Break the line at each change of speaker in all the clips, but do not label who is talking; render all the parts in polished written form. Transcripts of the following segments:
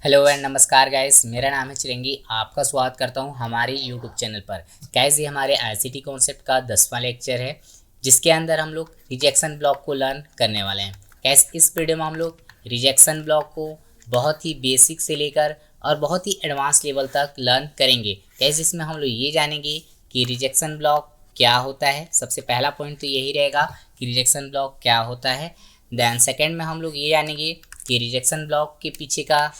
Hello and नमस्कार guys, मेरा नाम है चिरंगी। आपका स्वागत करता हूं हमारे यूट्यूब चैनल पर। गाइस, ये हमारे आईसीटी कॉन्सेप्ट का 10वां लेक्चर है, जिसके अंदर हम लोग रिजेक्शन ब्लॉक को लर्न करने वाले हैं। गाइस, इस वीडियो में हम लोग रिजेक्शन ब्लॉक को बहुत ही बेसिक से लेकर और बहुत ही एडवांस लेवल तक लर्न करेंगे। गाइस, इसमें हम लोग ये जानेंगे कि रिजेक्शन ब्लॉक क्या होता है। सबसे पहला पॉइंट तो यही रहेगा कि रिजेक्शन ब्लॉक क्या होता है। देन सेकेंड में हम लोग ये जानेंगे कि रिजेक्शन ब्लॉक के पीछे का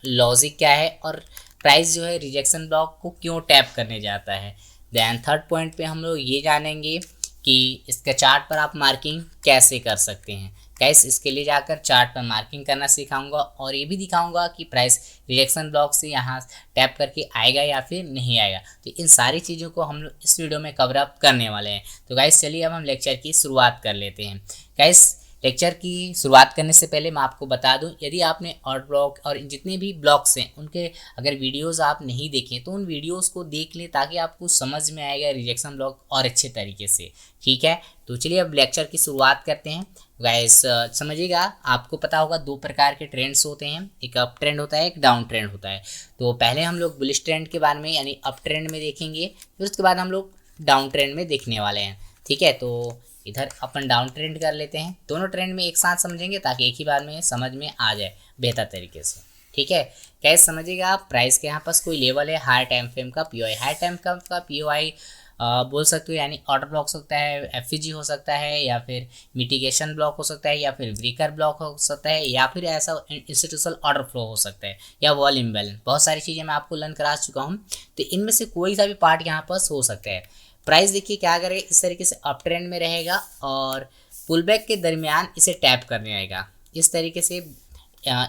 लॉजिक क्या है और प्राइस जो है रिजेक्शन ब्लॉक को क्यों टैप करने जाता है। देन थर्ड पॉइंट पे हम लोग ये जानेंगे कि इसके चार्ट पर आप मार्किंग कैसे कर सकते हैं। गाइस, इसके लिए जाकर चार्ट पर मार्किंग करना सिखाऊंगा और ये भी दिखाऊंगा कि प्राइस रिजेक्शन ब्लॉक से यहाँ टैप करके आएगा या फिर नहीं आएगा। तो इन सारी चीज़ों को हम लोग इस वीडियो में कवर अप करने वाले हैं। तो गाइस, चलिए अब हम लेक्चर की शुरुआत कर लेते हैं। गाइस, लेक्चर की शुरुआत करने से पहले मैं आपको बता दूं, यदि आपने और ब्लॉक और जितने भी ब्लॉक्स हैं उनके अगर वीडियोस आप नहीं देखें तो उन वीडियोस को देख लें, ताकि आपको समझ में आएगा रिजेक्शन ब्लॉक और अच्छे तरीके से। ठीक है, तो चलिए अब लेक्चर की शुरुआत करते हैं। गाइस, समझिएगा, आपको पता होगा दो प्रकार के ट्रेंड्स होते हैं, एक अप ट्रेंड होता है, एक डाउन ट्रेंड होता है। तो पहले हम लोग बुलिश ट्रेंड के बारे में यानी अप ट्रेंड में देखेंगे, फिर उसके बाद हम लोग डाउन ट्रेंड में देखने वाले हैं। ठीक है, तो इधर अपन डाउन ट्रेंड कर लेते हैं। दोनों ट्रेंड में एक साथ समझेंगे ताकि एक ही बार में समझ में आ जाए बेहतर तरीके से। ठीक है, कैसे समझिएगा आप। प्राइस के यहाँ पास कोई लेवल है हायर टाइम फ्रेम का पीओआई, हायर टाइम का पीओआई बोल सकते हो, यानी ऑर्डर ब्लॉक हो सकता है, एफईजी हो सकता है, या फिर मिटिगेशन ब्लॉक हो सकता है, या फिर ब्रेकर ब्लॉक हो सकता है, या फिर ऐसा इंस्टीट्यूशनल ऑर्डर फ्लो हो सकता है, या वॉल इम्बैलेंस। बहुत सारी चीज़ें मैं आपको लर्न करा चुका हूँ, तो इनमें से कोई सा भी पार्ट यहाँ पास हो सकता है। प्राइस देखिए क्या करेगा, इस तरीके से अप ट्रेंड में रहेगा और पुल बैक के दरमियान इसे टैप करने आएगा। इस तरीके से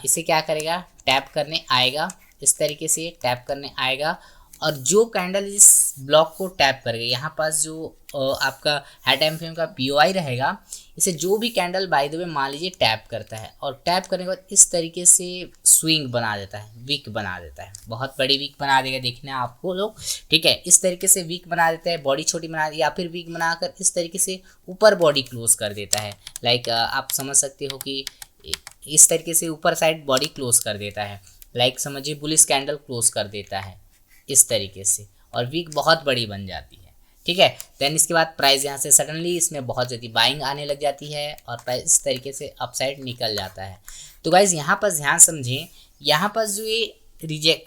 इसे क्या करेगा, टैप करने आएगा, इस तरीके से टैप करने आएगा। और जो कैंडल इस ब्लॉक को टैप करेगा, यहाँ पास जो आपका हाई टाइम फ्रेम का पीओआई रहेगा, इसे जो भी कैंडल बाय द वे मान लीजिए टैप करता है और टैप करने के बाद इस तरीके से स्विंग बना देता है, वीक बना देता है, बहुत बड़ी वीक बना देगा, देखना आपको लोग। ठीक है, इस तरीके से वीक बना देता है, बॉडी छोटी बना या फिर वीक बनाकर इस तरीके से ऊपर बॉडी क्लोज कर देता है। लाइक आप समझ सकते हो कि इस तरीके से ऊपर साइड बॉडी क्लोज कर देता है। लाइक समझिए बुलिश कैंडल क्लोज कर देता है इस तरीके से, और वीक बहुत बड़ी बन जाती है। ठीक है, देन इसके बाद प्राइस यहाँ से सडनली इसमें बहुत ज़्यादा बाइंग आने लग जाती है और प्राइस इस तरीके से अपसाइड निकल जाता है। तो गाइज यहाँ पर ध्यान समझें, यहाँ पर जो ये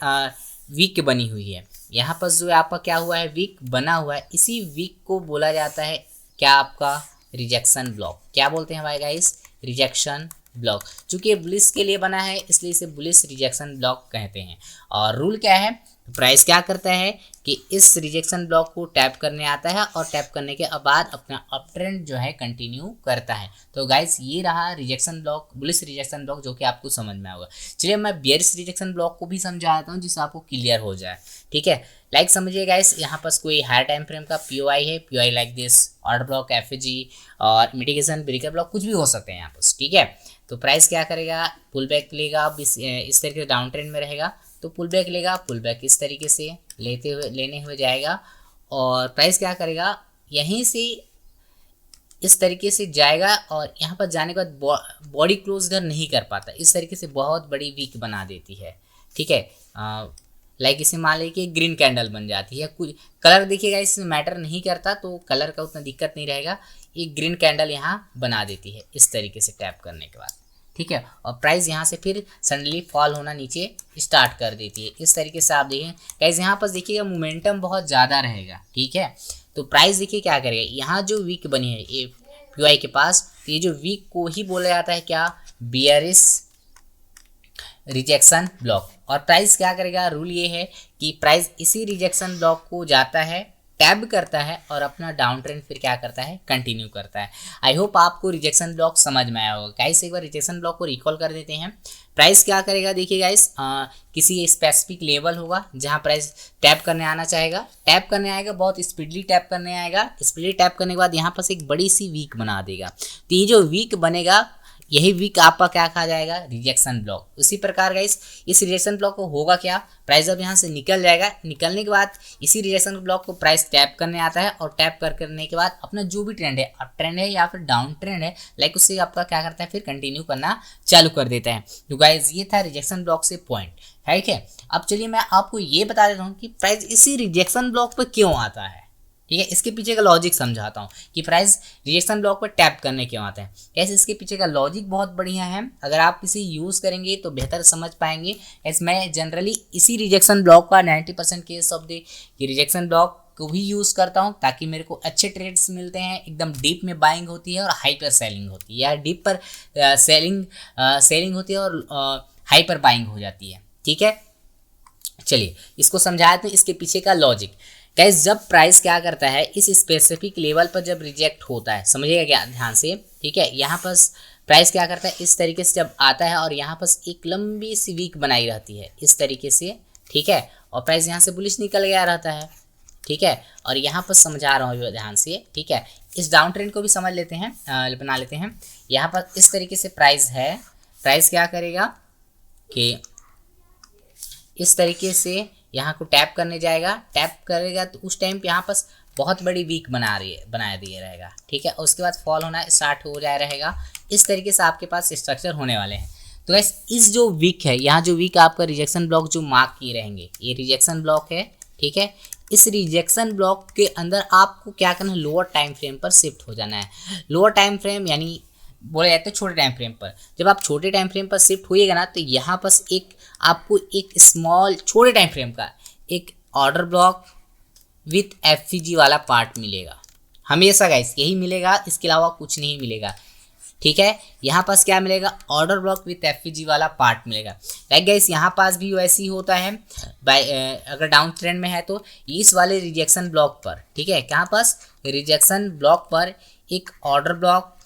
वीक बनी हुई है, यहाँ पर जो आपका क्या हुआ है, वीक बना हुआ है, इसी वीक को बोला जाता है क्या, आपका रिजेक्शन ब्लॉक। क्या बोलते हैं भाई गाइस, रिजेक्शन ब्लॉक। चूंकि ये बुलिश के लिए बना है इसलिए इसे बुलिश रिजेक्शन ब्लॉक कहते हैं। और रूल क्या है, प्राइस क्या करता है कि इस रिजेक्शन ब्लॉक को टैप करने आता है और टैप करने के बाद अपना अप ट्रेंड जो है कंटिन्यू करता है। तो गाइस, ये रहा rejection block, bullish rejection block, जो कि आपको समझ में आएगा। चलिए मैं बेयरिश रिजेक्शन ब्लॉक को भी समझाता हूँ जिससे आपको क्लियर हो जाए। ठीक है, लाइक समझिए गाइस, यहाँ पास कोई हायर टाइम फ्रेम का पीओआई है, POI like this, order block, FEG और मिटिगेशन ब्रेकर ब्लॉक, कुछ भी हो सकते हैं यहाँ पास। ठीक है, तो प्राइस क्या करेगा, पुल बैक लेगा, इस तरीके से डाउन ट्रेंड में रहेगा तो पुल बैक लेगा, पुल बैक इस तरीके से लेने हुए जाएगा और प्राइस क्या करेगा, यहीं से इस तरीके से जाएगा और यहाँ पर जाने के बाद बॉडी क्लोज इधर नहीं कर पाता, इस तरीके से बहुत बड़ी वीक बना देती है। ठीक है, लाइक इसे मान लीजिए कि ग्रीन कैंडल बन जाती है। कुछ कलर देखिएगा इसमें मैटर नहीं करता, तो कलर का उतना दिक्कत नहीं रहेगा। ये ग्रीन कैंडल यहाँ बना देती है इस तरीके से टैप करने के बाद। ठीक है, और प्राइस यहाँ से फिर सडनली फॉल होना नीचे स्टार्ट कर देती है। इस तरीके से आप देखें गाइस, यहाँ पर देखिएगा मोमेंटम बहुत ज़्यादा रहेगा। ठीक है, तो प्राइस देखिए क्या करेगा, यहाँ जो वीक बनी है ये पीओआई के पास, तो ये जो वीक को ही बोला जाता है क्या, बियरिश रिजेक्शन ब्लॉक। और प्राइस क्या करेगा, रूल ये है कि प्राइस इसी रिजेक्शन ब्लॉक को जाता है, टैब करता है और अपना डाउन ट्रेंड फिर क्या करता है, कंटिन्यू करता है। आई होप आपको रिजेक्शन ब्लॉक समझ में आया होगा। गाइस, एक बार रिजेक्शन ब्लॉक को रिकॉल कर देते हैं। प्राइस क्या करेगा, देखिए गाइस, किसी स्पेसिफिक लेवल होगा जहां प्राइस टैप करने आना चाहेगा, टैप करने आएगा, बहुत स्पीडली टैप करने आएगा। स्पीडली टैप करने के बाद यहाँ पर एक बड़ी सी वीक बना देगा। तो ये जो वीक बनेगा, यही वीक आपका क्या कहा जाएगा, रिजेक्शन ब्लॉक। उसी प्रकार गाइस इस रिजेक्शन ब्लॉक को होगा क्या, प्राइस जब यहाँ से निकल जाएगा, निकलने के बाद इसी रिजेक्शन ब्लॉक को प्राइस टैप करने आता है और टैप करने के बाद अपना जो भी ट्रेंड है, अप ट्रेंड है या फिर डाउन ट्रेंड है, लाइक उससे आपका क्या करता है फिर कंटिन्यू करना चालू कर देता है। तो गाइस ये था रिजेक्शन ब्लॉक से पॉइंट, ठीक है। अब चलिए मैं आपको ये बता देता हूँ कि प्राइस इसी रिजेक्शन ब्लॉक पर क्यों आता है, ठीक है। इसके पीछे का लॉजिक समझाता हूँ कि प्राइस रिजेक्शन ब्लॉक पर टैप करने क्यों आता है। कैसे इसके पीछे का लॉजिक बहुत बढ़िया है, अगर आप इसे यूज़ करेंगे तो बेहतर समझ पाएंगे। ऐसे मैं जनरली इसी रिजेक्शन ब्लॉक का 90% case of the rejection block को भी यूज़ करता हूँ, ताकि मेरे को अच्छे ट्रेड्स मिलते हैं, एकदम डीप में बाइंग होती है और हाइपर सेलिंग होती है, या डीप पर सेलिंग होती है और हाइपर बाइंग हो जाती है, ठीक है। चलिए इसको समझाते हैं इसके पीछे का लॉजिक। गाइस जब प्राइस क्या करता है इस स्पेसिफिक लेवल पर जब रिजेक्ट होता है, समझिएगा क्या ध्यान से, ठीक है। यहाँ पर प्राइस क्या करता है इस तरीके से जब आता है और यहाँ पर एक लंबी सी वीक बनाई रहती है इस तरीके से, ठीक है, और प्राइस यहाँ से बुलिश निकल गया रहता है, ठीक है। और यहाँ पर समझा रहा हूँ ध्यान से, ठीक है। इस डाउन ट्रेंड को भी समझ लेते हैं, बना लेते हैं। यहाँ पर इस तरीके से प्राइस है, प्राइस क्या करेगा कि इस तरीके से यहाँ को टैप करने जाएगा, टैप करेगा तो उस टाइम पे यहाँ पर बहुत बड़ी वीक बना दिए रहेगा, ठीक है। और उसके बाद फॉल होना स्टार्ट हो जाए रहेगा। इस तरीके से आपके पास स्ट्रक्चर होने वाले हैं। तो गाइस इस जो वीक है, यहाँ जो वीक आपका रिजेक्शन ब्लॉक जो मार्क किए रहेंगे, ये रिजेक्शन ब्लॉक है, ठीक है। इस रिजेक्शन ब्लॉक के अंदर आपको क्या करना है, लोअर टाइम फ्रेम पर शिफ्ट हो जाना है। लोअर टाइम फ्रेम यानी बोले जाते हैं छोटे टाइम फ्रेम पर। जब आप छोटे टाइम फ्रेम पर शिफ्ट होइएगा ना, तो यहाँ पर आपको एक स्मॉल छोटे टाइम फ्रेम का एक ऑर्डर ब्लॉक विथ एफवीजी वाला पार्ट मिलेगा हमेशा गाइस, यही मिलेगा, इसके अलावा कुछ नहीं मिलेगा, ठीक है। यहाँ पास क्या मिलेगा, ऑर्डर ब्लॉक विथ एफवीजी वाला पार्ट मिलेगा। लाइक गाइस यहाँ पास भी वैसे ही होता है, अगर डाउन ट्रेंड में है तो इस वाले रिजेक्शन ब्लॉक पर, ठीक है, कहाँ पास रिजेक्शन ब्लॉक पर एक ऑर्डर ब्लॉक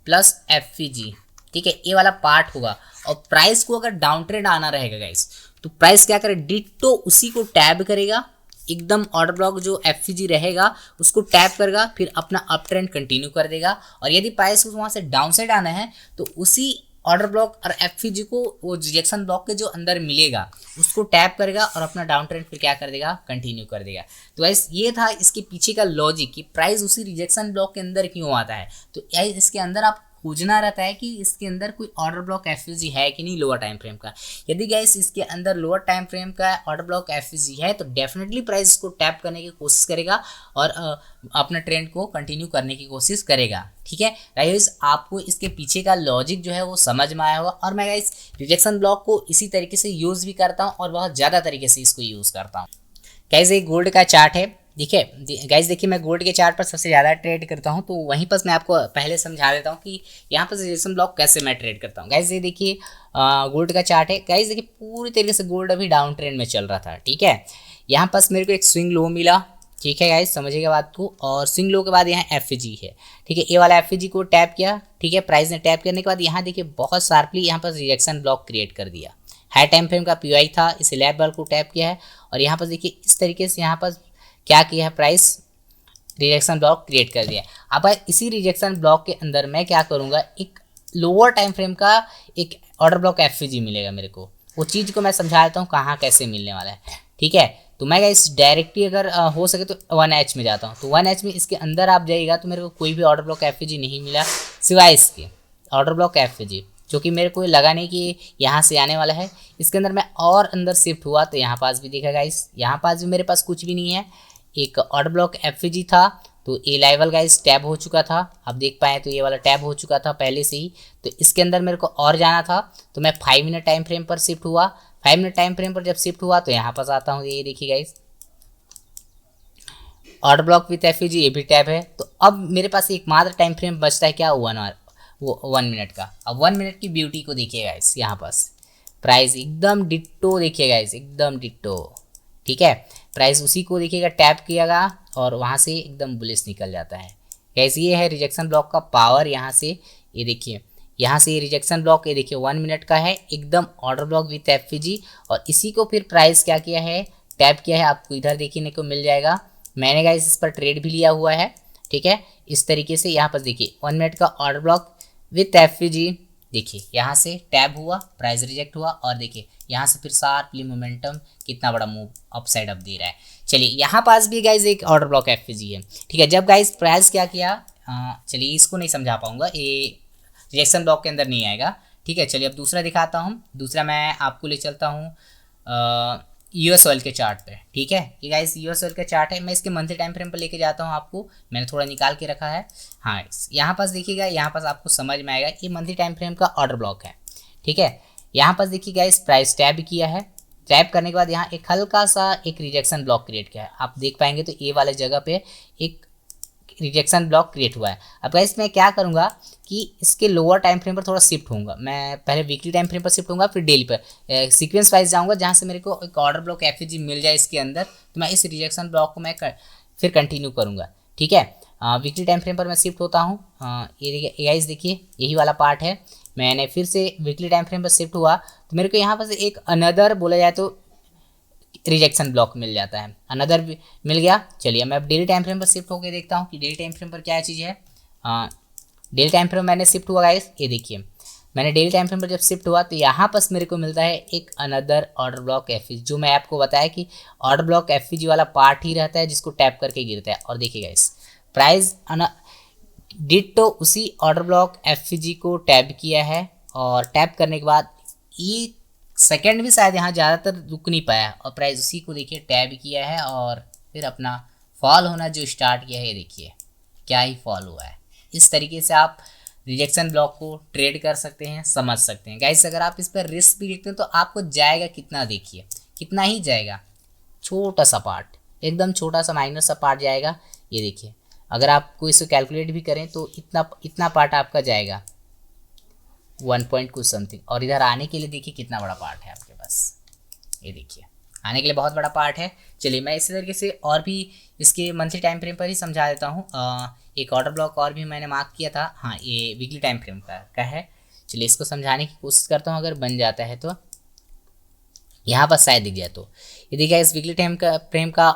प्लस एफवीजी, ठीक है, ये वाला पार्ट होगा। और प्राइस को अगर डाउन ट्रेंड आना रहेगा गाइस, तो प्राइस क्या करे, डिट्टो उसी को टैब करेगा, एकदम ऑर्डर ब्लॉक जो एफवीजी रहेगा उसको टैप करेगा, फिर अपना अप ट्रेंड कंटिन्यू कर देगा। और यदि प्राइस को वहाँ से डाउन साइड आना है तो उसी ऑर्डर ब्लॉक और एफवीजी को वो रिजेक्शन ब्लॉक के जो अंदर मिलेगा उसको टैप करेगा और अपना डाउन ट्रेंड फिर क्या कर देगा, कंटिन्यू कर देगा। तो गाइस ये था इसके पीछे का लॉजिक कि प्राइस उसी रिजेक्शन ब्लॉक के अंदर क्यों आता है। तो इसके अंदर आप खोजना रहता है कि इसके अंदर कोई ऑर्डर ब्लॉक एफवीजी है कि नहीं लोअर टाइम फ्रेम का। यदि गाइस इसके अंदर लोअर टाइम फ्रेम का ऑर्डर ब्लॉक एफवीजी है तो डेफिनेटली प्राइस को टैप करने की कोशिश करेगा और अपना ट्रेंड को कंटिन्यू करने की कोशिश करेगा, ठीक है गाइस। आपको इसके पीछे का लॉजिक जो है वो समझ में आया होगा। और मैं गाइस रिजेक्शन ब्लॉक को इसी तरीके से यूज़ भी करता हूँ और बहुत ज़्यादा तरीके से इसको यूज़ करता हूँ। गाइस एक गोल्ड का चार्ट है, देखिए गाइस, देखिए मैं गोल्ड के चार्ट पर सबसे ज़्यादा ट्रेड करता हूँ, तो वहीं पर मैं आपको पहले समझा देता हूँ कि यहाँ पर रिजेक्शन ब्लॉक कैसे मैं ट्रेड करता हूँ। गाइस ये देखिए गोल्ड का चार्ट है। गाइस देखिए पूरी तरीके से गोल्ड अभी डाउन ट्रेंड में चल रहा था, ठीक है। यहाँ पास मेरे को एक स्विंग लो मिला, ठीक है गाइस, समझिएगा बात को। और स्विंग लो के बाद यहाँ एफवीजी है, ठीक है, ये वाला एफवीजी को टैप किया, ठीक है। प्राइस ने टैप करने के बाद यहाँ देखिए बहुत शार्पली यहाँ पर रिजेक्शन ब्लॉक क्रिएट कर दिया। हाई टाइम फ्रेम का पीआई था, इस लेवल को टैप किया है और यहाँ पर देखिए इस तरीके से यहाँ पर क्या किया है, प्राइस रिजेक्शन ब्लॉक क्रिएट कर दिया। अब इसी रिजेक्शन ब्लॉक के अंदर मैं क्या करूँगा, एक लोअर टाइम फ्रेम का एक ऑर्डर ब्लॉक एफवीजी मिलेगा मेरे को। वो चीज़ को मैं समझा देता हूँ कहाँ कैसे मिलने वाला है, ठीक है। तो मैं इस डायरेक्टली अगर हो सके तो 1H में जाता हूँ। तो 1H में इसके अंदर आप जाइएगा तो मेरे को कोई भी ऑर्डर ब्लॉक एफवीजी नहीं मिला सिवाय इसके ऑर्डर ब्लॉक एफवीजी, जो कि मेरे को लगा नहीं कि यहाँ से आने वाला है। इसके अंदर मैं और अंदर शिफ्ट हुआ तो यहाँ पास भी देखा गाइस, यहाँ पास भी मेरे पास कुछ भी नहीं है, एक ऑर्डर ब्लॉक एफवीजी था। तो ये लेवल गाइस टैब हो चुका था, आप देख पाए तो ये वाला टैब हो चुका था पहले से ही। तो इसके अंदर मेरे को और जाना था, तो मैं 5 मिनट टाइम फ्रेम पर शिफ्ट हुआ। 5 मिनट टाइम फ्रेम पर जब शिफ्ट हुआ तो यहाँ पास आता हूँ, ये देखिए guys order block with FVG, ये भी टैब है। तो अब मेरे पास एक मात्र टाइम फ्रेम बचता है क्या, 1 मिनट का। अब 1 मिनट की ब्यूटी को देखिए गाइस, यहाँ पास प्राइस एकदम डिट्टो देखिए गाइस, एकदम डिट्टो, ठीक है। प्राइस उसी को देखिएगा टैप किएगा और वहाँ से एकदम बुलिश निकल जाता है। कैसे ये है रिजेक्शन ब्लॉक का पावर, यहाँ से ये देखिए, यहाँ से ये रिजेक्शन ब्लॉक ये देखिए 1 मिनट का है, एकदम ऑर्डर ब्लॉक विथ एफवीजी। और इसी को फिर प्राइस क्या किया है, टैप किया है, आपको इधर देखने को मिल जाएगा। मैंने गाइस इस पर ट्रेड भी लिया हुआ है, ठीक है। इस तरीके से यहाँ पर देखिए 1 मिनट का ऑर्डर ब्लॉक विथ एफवीजी, देखिए यहाँ से टैब हुआ, प्राइस रिजेक्ट हुआ, और देखिए यहाँ से फिर शार्पली मोमेंटम कितना बड़ा मूव अप साइड अप दे रहा है। चलिए यहाँ पास भी गाइज एक ऑर्डर ब्लॉक एफजी है, ठीक है। जब गाइज प्राइस क्या किया, चलिए इसको नहीं समझा पाऊंगा, ये रिजेक्शन ब्लॉक के अंदर नहीं आएगा, ठीक है। चलिए अब दूसरा दिखाता हूँ। दूसरा मैं आपको ले चलता हूँ यूएस ऑयल के चार्ट पे, ठीक है। ये गाइस यूएस ऑयल का चार्ट है, मैं इसके मंथली टाइम फ्रेम पर लेके जाता हूँ आपको, मैंने थोड़ा निकाल के रखा है। हाँ, यहाँ पास देखिएगा, यहाँ पास आपको समझ में आएगा, ये मंथली टाइम फ्रेम का ऑर्डर ब्लॉक है, ठीक है। यहाँ पास देखिएगा इस प्राइस टैब किया है, टैप करने के बाद यहाँ एक हल्का सा एक रिजेक्शन ब्लॉक क्रिएट किया है, आप देख पाएंगे तो ए वाले जगह पे एक रिजेक्शन ब्लॉक क्रिएट हुआ है। अब गाइस मैं क्या करूँगा कि इसके लोअर टाइम फ्रेम पर थोड़ा शिफ्ट होऊंगा, मैं पहले वीकली टाइम फ्रेम पर शिफ्ट होऊंगा, फिर डेली पर सीक्वेंस वाइज जाऊँगा, जहाँ से मेरे को एक ऑर्डर ब्लॉक एफजी मिल जाए इसके अंदर, तो मैं इस रिजेक्शन ब्लॉक को मैं फिर कंटिन्यू करूँगा, ठीक है। वीकली टाइम फ्रेम पर मैं शिफ्ट होता हूँ। ये गाइस देखिए यही वाला पार्ट है, मैंने फिर से वीकली टाइम फ्रेम पर शिफ्ट हुआ तो मेरे को यहाँ पर एक अनदर बोला जाए तो रिजेक्शन ब्लॉक मिल जाता है, अनदर मिल गया। चलिए मैं अब डेली टाइम फ्रेम पर शिफ्ट होकर देखता हूँ कि डेली टाइम फ्रेम पर क्या चीज़ है। डेली टाइम फ्रेम मैंने शिफ्ट हुआ गाइस, ये देखिए मैंने डेली टाइम फ्रेम पर जब शिफ्ट हुआ तो यहाँ पर मेरे को मिलता है एक अनदर ऑर्डर ब्लॉक एफजी, जो मैं आपको बताया कि ऑर्डर ब्लॉक एफजी वाला पार्ट ही रहता है जिसको टैप करके गिरता है। और देखिए गाइस प्राइस डिट्टो उसी ऑर्डर ब्लॉक एफजी को टैप किया है, और टैप करने के बाद ये सेकंड भी शायद यहाँ ज़्यादातर रुक नहीं पाया, और प्राइस उसी को देखिए टैब किया है और फिर अपना फॉल होना जो स्टार्ट किया है, ये देखिए क्या ही फॉल हुआ है। इस तरीके से आप रिजेक्शन ब्लॉक को ट्रेड कर सकते हैं, समझ सकते हैं गाइस। अगर आप इस पर रिस्क भी देखते हैं तो आपको जाएगा कितना, देखिए कितना ही जाएगा, छोटा सा पार्ट, एकदम छोटा सा माइनर सा पार्ट जाएगा। ये देखिए अगर आपको इसको कैलकुलेट भी करें तो इतना पार्ट आपका जाएगा 1 पॉइंट कुछ समथिंग, और इधर आने के लिए देखिए कितना बड़ा पार्ट है आपके पास, ये देखिए आने के लिए बहुत बड़ा पार्ट है। चलिए मैं इसी तरीके से और भी इसके मंथली टाइम फ्रेम पर ही समझा देता हूँ। एक ऑर्डर ब्लॉक और भी मैंने मार्क किया था, हाँ ये वीकली टाइम फ्रेम का है। चलिए इसको समझाने की कोशिश करता हूँ, अगर बन जाता है तो यहाँ पर शायद दिख जाए तो ये देखिए इस वीकली टाइम का फ्रेम का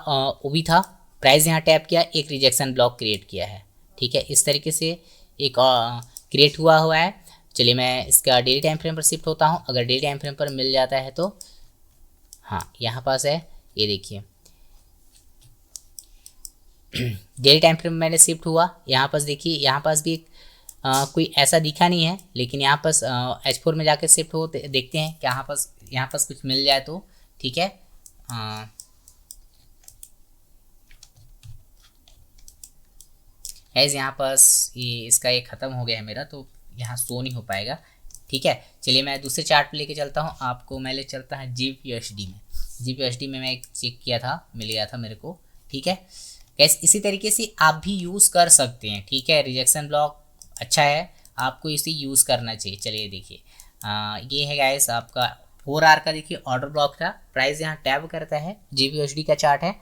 ओबी था, प्राइस यहाँ टैप किया, एक रिजेक्शन ब्लॉक क्रिएट किया है, ठीक है। इस तरीके से एक क्रिएट हुआ है। चलिए मैं इसका डेली टाइम फ्रेम पर शिफ्ट होता हूँ, अगर डेली टाइम फ्रेम पर मिल जाता है तो हाँ यहाँ पास है, ये देखिए डेली टाइम फ्रेम मैंने शिफ्ट हुआ, यहाँ पास देखिए यहाँ पास भी कोई ऐसा दिखा नहीं है, लेकिन यहाँ पास H4 में जाके शिफ्ट हो देखते हैं कि यहाँ पास कुछ मिल जाए तो ठीक है। गाइस यहाँ पास ये इसका एक ख़त्म हो गया है मेरा, तो यहाँ शो नहीं हो पाएगा, ठीक है। चलिए मैं दूसरे चार्ट पे लेके चलता हूँ आपको, मैं ले चलता है GBPUSD में। GBPUSD में मैं एक चेक किया था, मिल गया था मेरे को, ठीक है। गाइस इसी तरीके से आप भी यूज़ कर सकते हैं, ठीक है। रिजेक्शन ब्लॉक अच्छा है, आपको इसे यूज़ करना चाहिए। चलिए देखिए ये है गाइस आपका 4 आवर का, देखिए ऑर्डर ब्लॉक था, प्राइस यहाँ टैब करता है, GBPUSD का चार्ट है,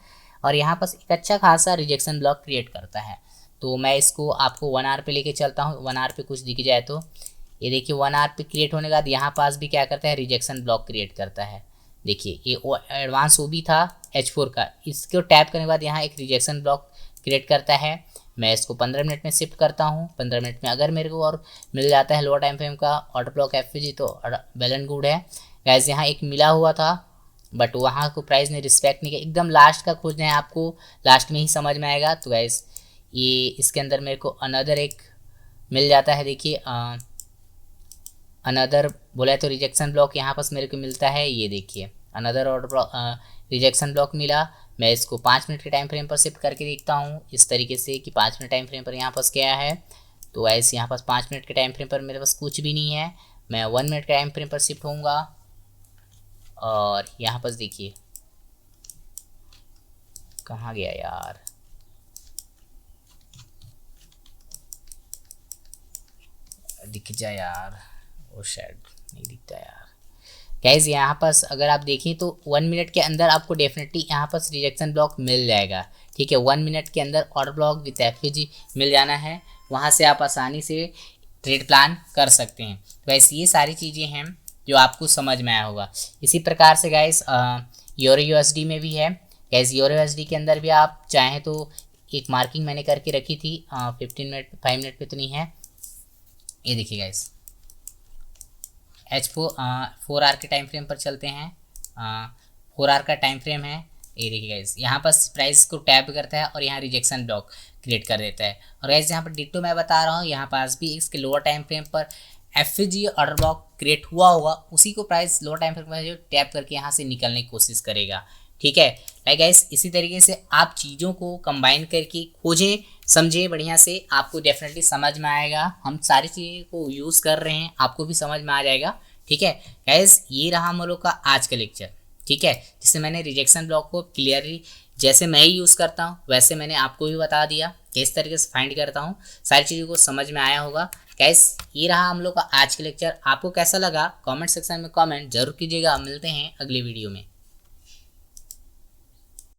और यहाँ पास एक अच्छा खासा रिजेक्शन ब्लॉक क्रिएट करता है। तो मैं इसको आपको 1 आवर पे लेके चलता हूँ, 1 आवर पे कुछ दिख जाए तो ये देखिए 1 आवर पे क्रिएट होने के बाद यहाँ पास भी क्या करता है, रिजेक्शन ब्लॉक क्रिएट करता है। देखिए ये एडवांस ओबी था H4 का, इसको टैप करने के बाद यहाँ एक रिजेक्शन ब्लॉक क्रिएट करता है। मैं इसको 15 मिनट में शिफ्ट करता हूँ, 15 मिनट में अगर मेरे को और मिल जाता है लोअर टाइम फ्रेम का ऑर्डर ब्लॉक एफजी तो वेल एंड गुड है। गाइस यहाँ एक मिला हुआ था बट वहाँ को प्राइस ने रिस्पेक्ट नहीं किया, एकदम लास्ट का खोजना है आपको, लास्ट में ही समझ में आएगा। तो गाइस ये इसके अंदर मेरे को अनदर एक मिल जाता है, देखिए अनदर बोला है तो रिजेक्शन ब्लॉक यहाँ पास मेरे को मिलता है, ये देखिए another order block rejection block मिला। मैं इसको 5 मिनट के टाइम फ्रेम पर शिफ्ट करके देखता हूँ इस तरीके से कि 5 मिनट टाइम फ्रेम पर यहाँ पास क्या है। तो ऐसे यहाँ पास 5 मिनट के टाइम फ्रेम पर मेरे पास कुछ भी नहीं है, मैं 1 मिनट के टाइम फ्रेम पर शिफ्ट होऊंगा, और यहाँ पास देखिए कहाँ गया यार, दिख जाए यार, वो शायद नहीं दिखता यार। गाइस यहाँ पास अगर आप देखें तो 1 मिनट के अंदर आपको डेफिनेटली यहाँ पास रिजेक्शन ब्लॉक मिल जाएगा, ठीक है। 1 मिनट के अंदर ऑर्डर ब्लॉक विद एफजी मिल जाना है, वहाँ से आप आसानी से ट्रेड प्लान कर सकते हैं। तो गाइस ये सारी चीज़ें हैं जो आपको समझ में आया होगा। इसी प्रकार से गाइस यूरो USD में भी है। गाइस यूरो USD के अंदर भी आप चाहें तो एक मार्किंग मैंने करके रखी थी 5 मिनट पे तो नहीं है, ये देखिए गाइस 4 आवर के टाइम फ्रेम पर चलते हैं। 4 आवर का टाइम फ्रेम है। ये देखिए गाइस, यहाँ पर प्राइस को टैप करता है और यहाँ रिजेक्शन ब्लॉक क्रिएट कर देता है। और गाइस यहाँ पर डिटो मैं बता रहा हूँ, यहाँ पास भी इसके लोअर टाइम फ्रेम पर एफजी ऑर्डर ब्लॉक क्रिएट हुआ होगा, उसी को प्राइस लोअर टाइम फ्रेम पर जो टैप करके यहाँ से निकलने की कोशिश करेगा। ठीक है लाइक गाइस, इसी तरीके से आप चीज़ों को कंबाइन करके खोजें, समझें बढ़िया से, आपको डेफिनेटली समझ में आएगा। हम सारी चीज़ों को यूज़ कर रहे हैं, आपको भी समझ में आ जाएगा। ठीक है गाइस, ये रहा हम लोग का आज का लेक्चर। ठीक है, जिससे मैंने रिजेक्शन ब्लॉक को क्लियरली जैसे मैं ही यूज़ करता हूँ वैसे मैंने आपको भी बता दिया किस तरीके से फाइंड करता हूँ। सारी चीज़ों को समझ में आया होगा। गाइस ये रहा हम लोग का आज का लेक्चर। आपको कैसा लगा कमेंट सेक्शन में कमेंट जरूर कीजिएगा। मिलते हैं अगली वीडियो में।